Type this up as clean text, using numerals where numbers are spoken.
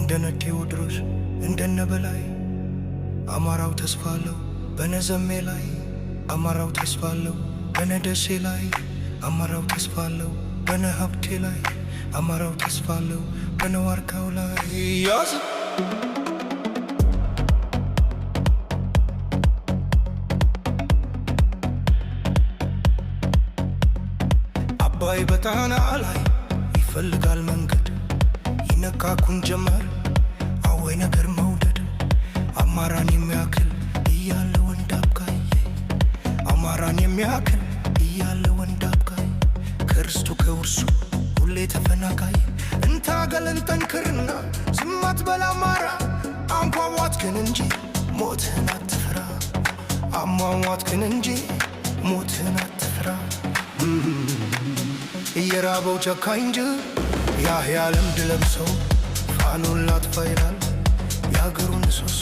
እንደነ ቴዎድሮስ እንደነ በላይ አማራው ተስፋ አለው በነዘሜ ላይ አማራው ተስፋ አለው በነ ደሴ ላይ አማራው ተስፋ አለው በነ ሀብቴ ላይ አማራው ተስፋ አለው በነ ዋርካው ላይ ያዝ አባይ በጣና ላይ ይፈልጋል መንገድ ይነካኩን ጀመር አወይ ነገር መውደድ አማራን የሚያክል እያለ ወንድ አብቃይ አማራን የሚያክል እያለ ወንድ አብቃይ ከርስቱ ከውርሱ ሁሌ ተፈናቃይ እንታገለን ጠንክርና ዝም አትበል አማራ አንኳዋትክን እንጂ ሞትህን አትፍራ አሟሟትክን እንጂ ሞትህን አትፍራ እየራበው ጨካኝ እንጂ ያህ ያለም ድለብሰው ፋኑን ላጥፋ ይላል የአገሩን ምሰሶ